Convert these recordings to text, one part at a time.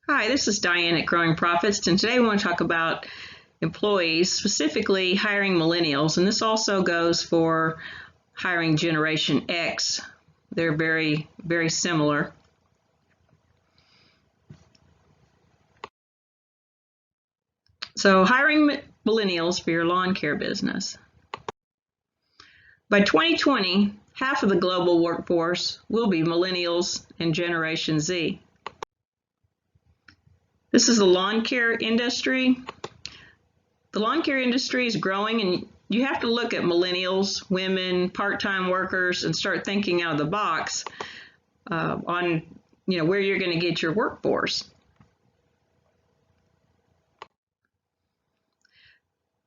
Hi, this is Diane at Growing Profits, and today we want to talk about employees, specifically hiring millennials, and this also goes for hiring Generation X. They're very, very similar. So hiring millennials for your lawn care business. By 2020, half of the global workforce will be millennials and Generation Z. This is the lawn care industry. The lawn care industry is growing, and you have to look at millennials, women, part-time workers, and start thinking out of the box on where you're going to get your workforce.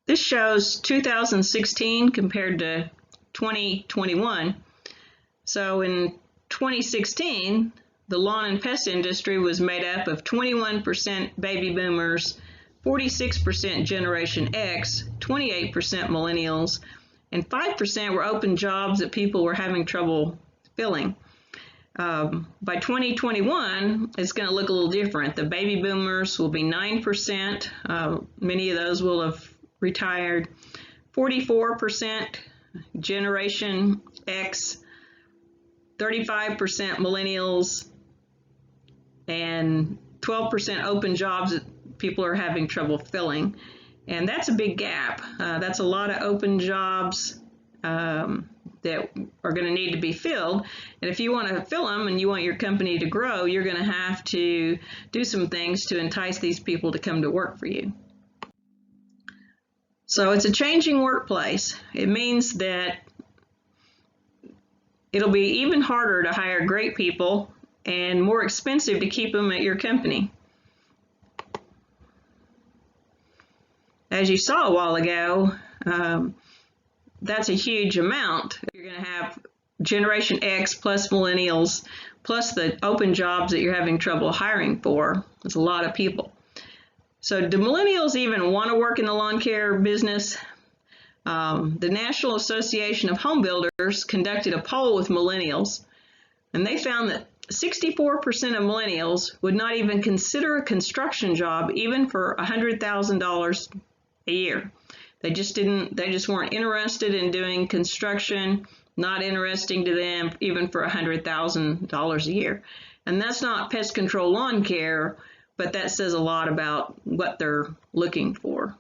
This shows 2016 compared to 2021. So in 2016, the lawn and pest industry was made up of 21% baby boomers, 46% Generation X, 28% millennials, and 5% were open jobs that people were having trouble filling. By 2021, it's going to look a little different. The baby boomers will be 9%. Many of those will have retired. 44% Generation X, 35% millennials, and 12% open jobs that people are having trouble filling. And that's a big gap. That's a lot of open jobs that are going to need to be filled. And if you want to fill them and you want your company to grow, you're going to have to do some things to entice these people to come to work for you. So it's a changing workplace. It means that it'll be even harder to hire great people and more expensive to keep them at your company. As you saw a while ago, that's a huge amount. You're going to have Generation X plus millennials plus the open jobs that you're having trouble hiring for. That's a lot of people. So do millennials even want to work in the lawn care business? The National Association of Home Builders conducted a poll with millennials, and they found that 64% of millennials would not even consider a construction job even for $100,000 a year. They just weren't interested in doing construction, not interesting to them even for $100,000 a year. And that's not pest control lawn care, but that says a lot about what they're looking for.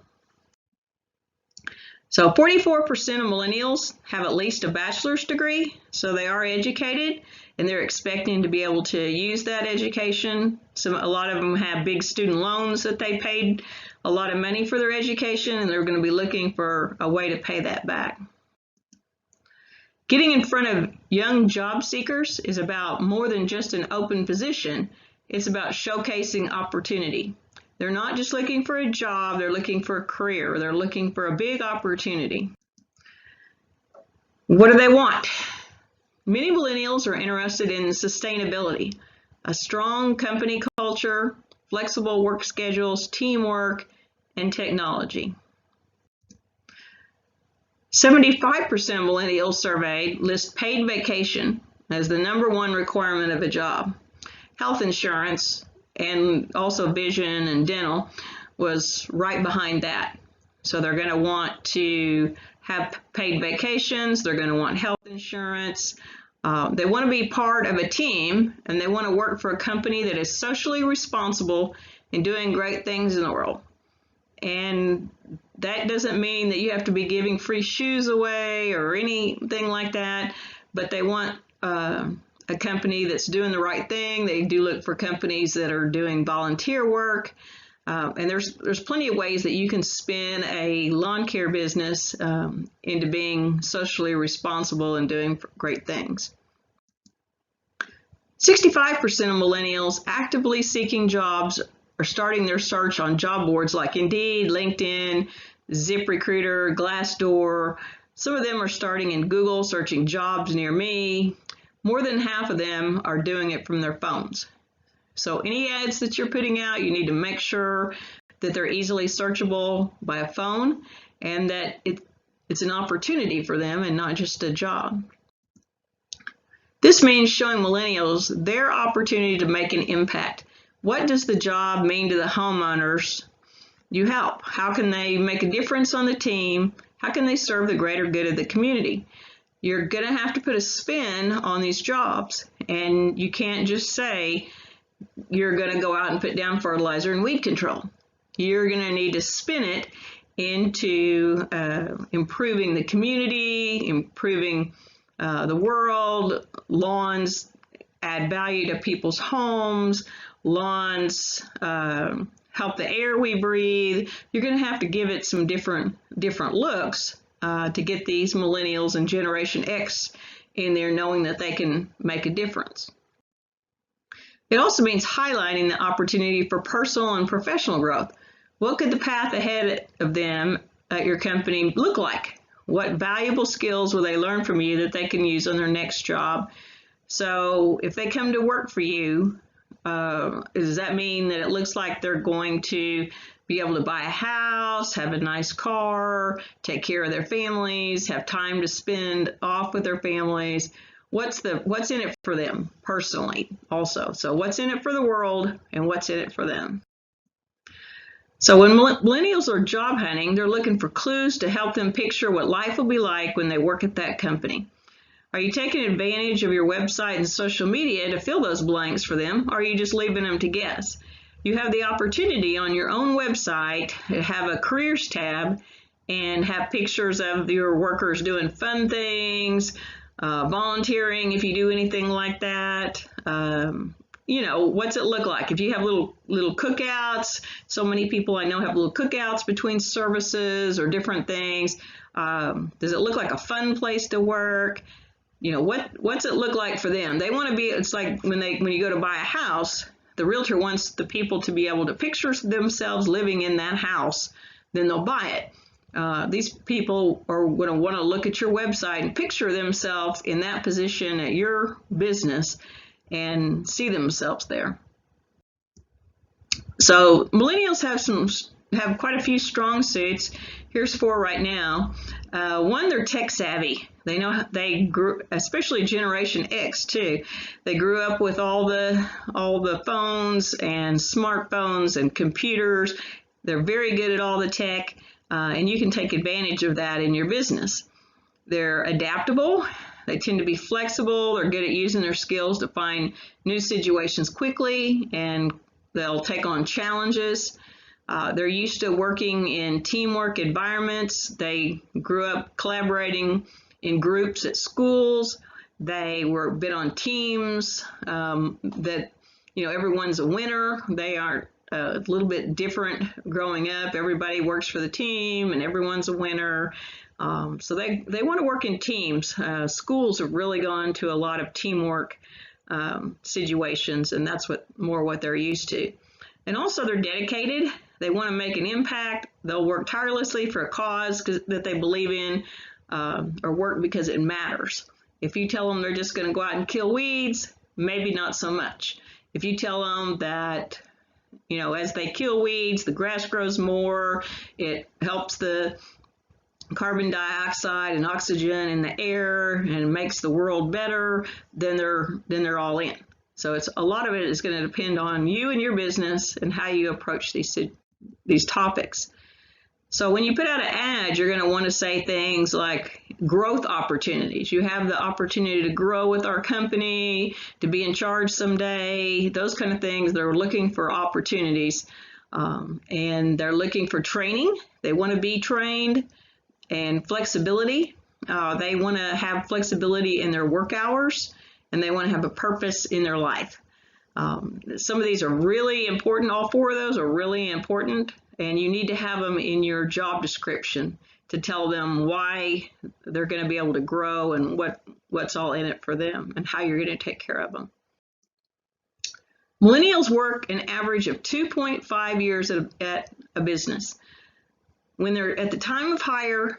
So 44% of millennials have at least a bachelor's degree, so they are educated and they're expecting to be able to use that education. A lot of them have big student loans that they paid a lot of money for their education, and they're going to be looking for a way to pay that back. Getting in front of young job seekers is about more than just an open position. It's about showcasing opportunity. They're not just looking for a job, they're looking for a career. They're looking for a big opportunity. What do they want? Many millennials are interested in sustainability, a strong company culture, flexible work schedules, teamwork, and technology. 75% of millennials surveyed list paid vacation as the #1 requirement of a job. Health insurance and also vision and dental was right behind that. So they're going to want to have paid vacations, they're going to want health insurance, they want to be part of a team, and they want to work for a company that is socially responsible and doing great things in the world. And that doesn't mean that you have to be giving free shoes away or anything like that, but they want a company that's doing the right thing. They do look for companies that are doing volunteer work. And there's plenty of ways that you can spin a lawn care business into being socially responsible and doing great things. 65% of millennials actively seeking jobs are starting their search on job boards like Indeed, LinkedIn, ZipRecruiter, Glassdoor. Some of them are starting in Google, searching jobs near me. More than half of them are doing it from their phones. So any ads that you're putting out, you need to make sure that they're easily searchable by a phone and that it's an opportunity for them and not just a job. This means showing millennials their opportunity to make an impact. What does the job mean to the homeowners you help? How can they make a difference on the team? How can they serve the greater good of the community? You're going to have to put a spin on these jobs, and you can't just say you're going to go out and put down fertilizer and weed control. You're going to need to spin it into improving the community, improving the world. Lawns add value to people's homes. Lawns help the air we breathe. You're going to have to give it some different looks to get these millennials and Generation X in there knowing that they can make a difference. It also means highlighting the opportunity for personal and professional growth. What could the path ahead of them at your company look like? What valuable skills will they learn from you that they can use on their next job? So if they come to work for you, does that mean that it looks like they're going to be able to buy a house, have a nice car, take care of their families, have time to spend off with their families? What's in it for them personally also? So what's in it for the world and what's in it for them? So when millennials are job hunting, they're looking for clues to help them picture what life will be like when they work at that company. Are you taking advantage of your website and social media to fill those blanks for them, or are you just leaving them to guess? You have the opportunity on your own website to have a careers tab and have pictures of your workers doing fun things, volunteering if you do anything like that. You know, what's it look like? If you have little cookouts, so many people I know have little cookouts between services or different things. Does it look like a fun place to work? You know, what's it look like for them? They want to be, it's like when you go to buy a house, the realtor wants the people to be able to picture themselves living in that house, then they'll buy it. These people are going to want to look at your website and picture themselves in that position at your business and see themselves there. So millennials have quite a few strong suits. Here's 4 right now. One, they're tech savvy. They grew, especially Generation X too. They grew up with all the phones and smartphones and computers. They're very good at all the tech, and you can take advantage of that in your business. They're adaptable. They tend to be flexible. They're good at using their skills to find new situations quickly, and they'll take on challenges. They're used to working in teamwork environments. They grew up collaborating in groups at schools. They were been on teams that, you know, everyone's a winner. They are a little bit different growing up. Everybody works for the team and everyone's a winner. So they want to work in teams. Schools have really gone to a lot of teamwork situations, and that's what they're used to. And also they're dedicated. They want to make an impact. They'll work tirelessly for a cause that they believe in, or work because it matters. If you tell them they're just going to go out and kill weeds, maybe not so much. If you tell them that, you know, as they kill weeds, the grass grows more, it helps the carbon dioxide and oxygen in the air and makes the world better, then they're all in. So a lot of it is going to depend on you and your business and how you approach these topics. So when you put out an ad, you're going to want to say things like growth opportunities. You have the opportunity to grow with our company, to be in charge someday, those kind of things. They're looking for opportunities, and they're looking for training. They want to be trained, and flexibility. They want to have flexibility in their work hours, and they want to have a purpose in their life. Some of these are really important. All 4 of those are really important, and you need to have them in your job description to tell them why they're going to be able to grow and what's all in it for them and how you're going to take care of them. Millennials work an average of 2.5 years at a business. When they're at the time of hire,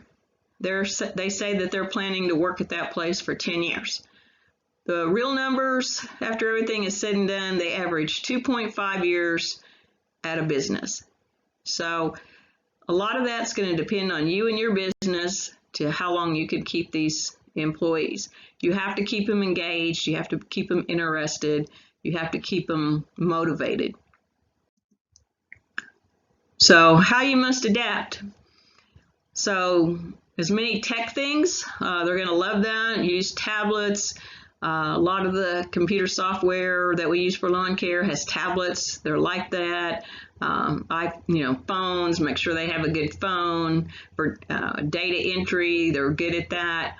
they say that they're planning to work at that place for 10 years. The real numbers, after everything is said and done, they average 2.5 years at a business. So a lot of that's going to depend on you and your business to how long you can keep these employees. You have to keep them engaged. You have to keep them interested. You have to keep them motivated. So how you must adapt. So as many tech things, they're going to love that. Use tablets. A lot of the computer software that we use for lawn care has tablets. They're like that. Phones, make sure they have a good phone. For data entry, they're good at that.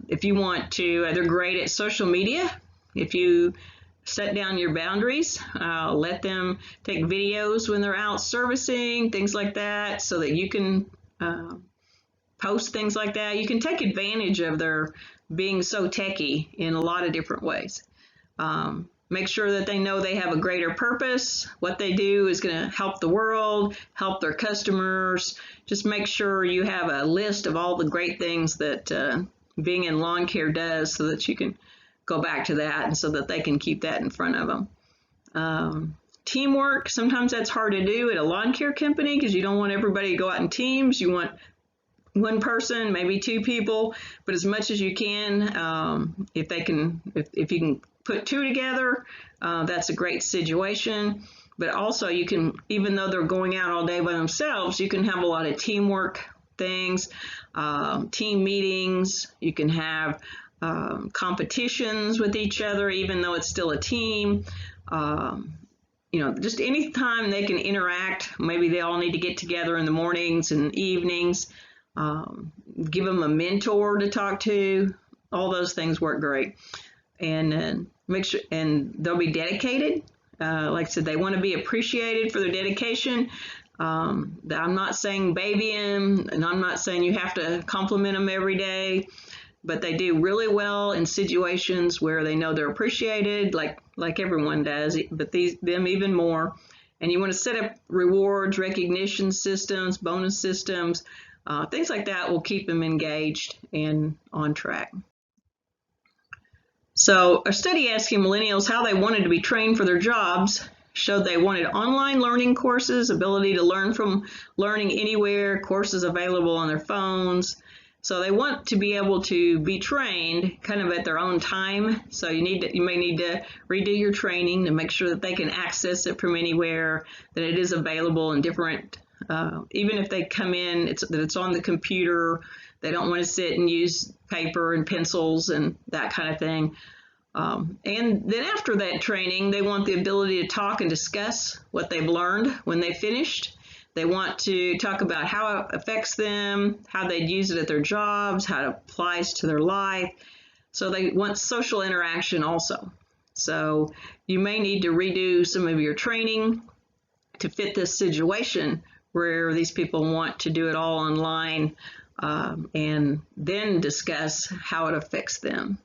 If you want to, they're great at social media. If you set down your boundaries, let them take videos when they're out servicing, things like that, so that you can post things like that. You can take advantage of their being so techy in a lot of different ways. Make sure that they know they have a greater purpose. What they do is going to help the world, help their customers. Just make sure you have a list of all the great things that being in lawn care does, so that you can go back to that and so that they can keep that in front of them. Teamwork, sometimes that's hard to do at a lawn care company because you don't want everybody to go out in teams. You want one person, maybe two people, but as much as you can, if you can put two together, that's a great situation. But also you can, even though they're going out all day by themselves, you can have a lot of teamwork things, team meetings. You can have competitions with each other, even though it's still a team. Just any time they can interact. Maybe they all need to get together in the mornings and evenings. Give them a mentor to talk to. All those things work great. And make sure, and they'll be dedicated. Like I said, they want to be appreciated for their dedication. I'm not saying baby them, and I'm not saying you have to compliment them every day, but they do really well in situations where they know they're appreciated, like everyone does, but them even more. And you want to set up rewards, recognition systems, bonus systems, things like that will keep them engaged and on track. So a study asking millennials how they wanted to be trained for their jobs showed they wanted online learning courses, ability to learn from learning anywhere, courses available on their phones. So they want to be able to be trained kind of at their own time. So you may need to redo your training to make sure that they can access it from anywhere, that it is available in different, even if they come in, that it's on the computer. They don't want to sit and use paper and pencils and that kind of thing. And then after that training, they want the ability to talk and discuss what they've learned when they finished. They want to talk about how it affects them, how they'd use it at their jobs, how it applies to their life. So they want social interaction also. So you may need to redo some of your training to fit this situation where these people want to do it all online, and then discuss how it affects them.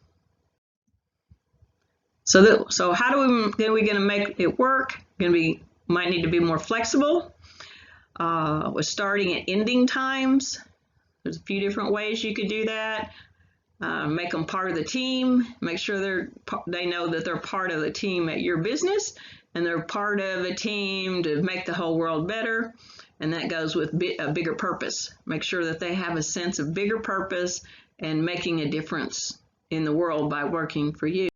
So how are we going to make it work? Might need to be more flexible with starting and ending times. There's a few different ways you could do that. Make them part of the team. Make sure they know that they're part of the team at your business, and they're part of a team to make the whole world better. And that goes with a bigger purpose. Make sure that they have a sense of bigger purpose and making a difference in the world by working for you.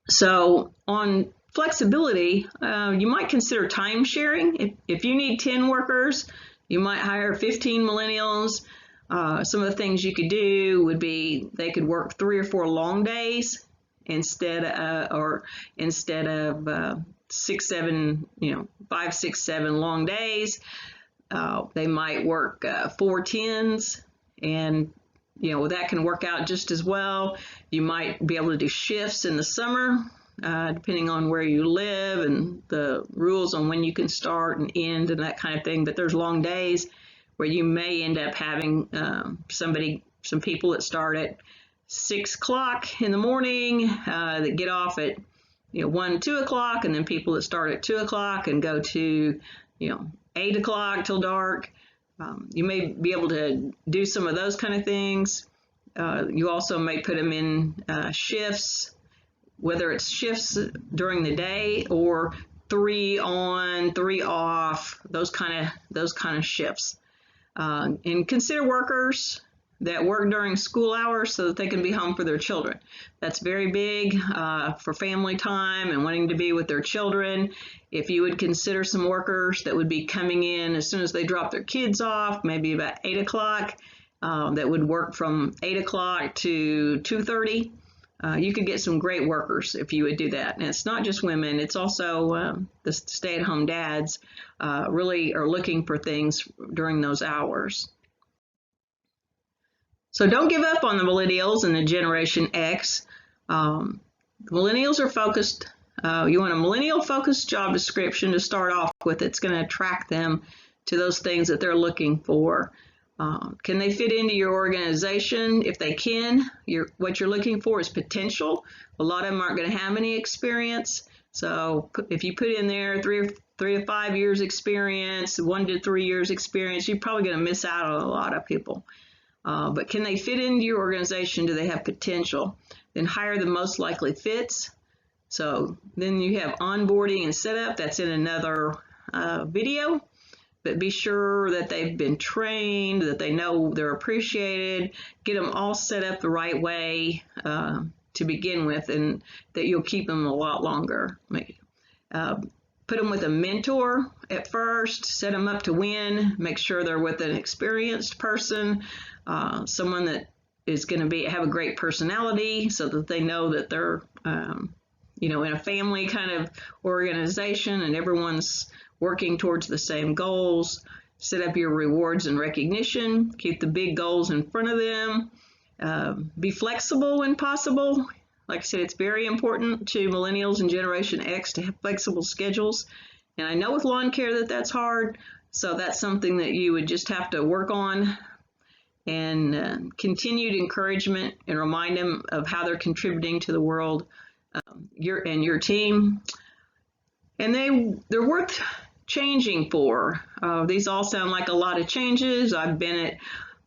So on flexibility, you might consider time sharing. If you need 10 workers, you might hire 15 millennials. Some of the things you could do would be they could work 3 or 4 long days instead of 6, 7, 5, 6, 7 long days. They might work 4 10s, and that can work out just as well. You might be able to do shifts in the summer, depending on where you live and the rules on when you can start and end and that kind of thing. But there's long days where you may end up having some people that start at 6 o'clock in the morning, that get off at 1, 2 o'clock, and then people that start at 2 o'clock and go to 8 o'clock till dark. You may be able to do some of those kind of things. You also may put them in shifts, whether it's shifts during the day or 3 on, 3 off, those kind of shifts. And consider workers. that work during school hours so that they can be home for their children. That's very big for family time and wanting to be with their children. If you would consider some workers that would be coming in as soon as they drop their kids off, maybe about 8 o'clock, that would work from 8 o'clock to 2:30. You could get some great workers if you would do that. And it's not just women, it's also the stay-at-home dads really are looking for things during those hours. So don't give up on the millennials and the Generation X. Millennials are focused. You want a millennial-focused job description to start off with. It's going to attract them to those things that they're looking for. Can they fit into your organization? If they can, what you're looking for is potential. A lot of them aren't going to have any experience. So if you put in there three to 5 years experience, 1 to 3 years experience, you're probably going to miss out on a lot of people. But can they fit into your organization? Do they have potential? Then hire the most likely fits. So then you have onboarding and setup. That's in another video. But be sure that they've been trained, that they know they're appreciated. Get them all set up the right way to begin with, and that you'll keep them a lot longer. Put them with a mentor at first, set them up to win, make sure they're with an experienced person, someone that is going to have a great personality so that they know that they're in a family kind of organization and everyone's working towards the same goals. Set up your rewards and recognition, keep the big goals in front of them, be flexible when possible. Like I said, it's very important to millennials and Generation X to have flexible schedules. And I know with lawn care that's hard, so that's something that you would just have to work on. And continued encouragement and remind them of how they're contributing to the world, your team. And they're worth changing for. These all sound like a lot of changes. I've been at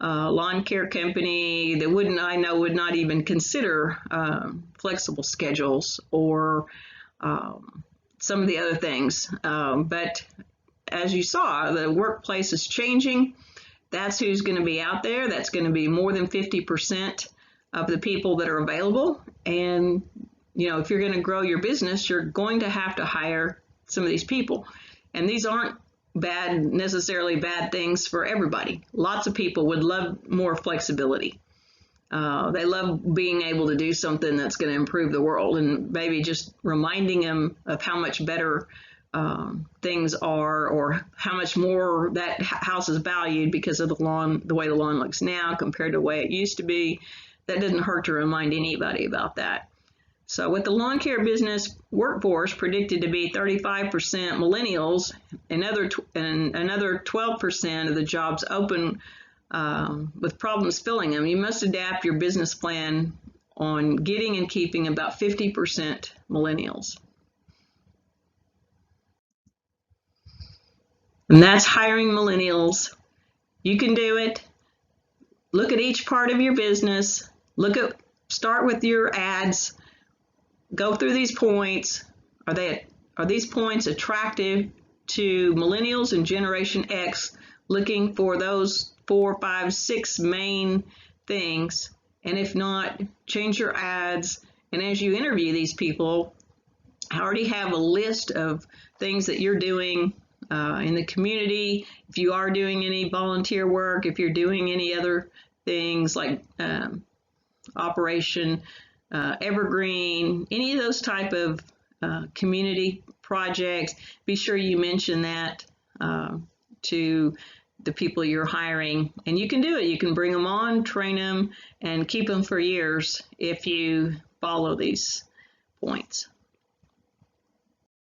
lawn care company that would not even consider flexible schedules or some of the other things. But as you saw, the workplace is changing. That's who's going to be out there. That's going to be more than 50% of the people that are available. And if you're going to grow your business, you're going to have to hire some of these people. And these aren't necessarily bad things for everybody. Lots of people would love more flexibility. They love being able to do something that's going to improve the world, and maybe just reminding them of how much better things are, or how much more that house is valued because of the way the lawn looks now compared to the way it used to be. That doesn't hurt to remind anybody about that. So with the lawn care business workforce predicted to be 35% millennials, another 12% of the jobs open with problems filling them, you must adapt your business plan on getting and keeping about 50% millennials. And that's hiring millennials. You can do it. Look at each part of your business. Start with your ads. Go through these points. Are these points attractive to millennials and Generation X looking for those 4, 5, 6 main things? And if not, change your ads. And as you interview these people, I already have a list of things that you're doing in the community. If you are doing any volunteer work, if you're doing any other things like Operation Evergreen, any of those type of community projects, be sure you mention that to the people you're hiring. And you can do it. You can bring them on, train them, and keep them for years if you follow these points.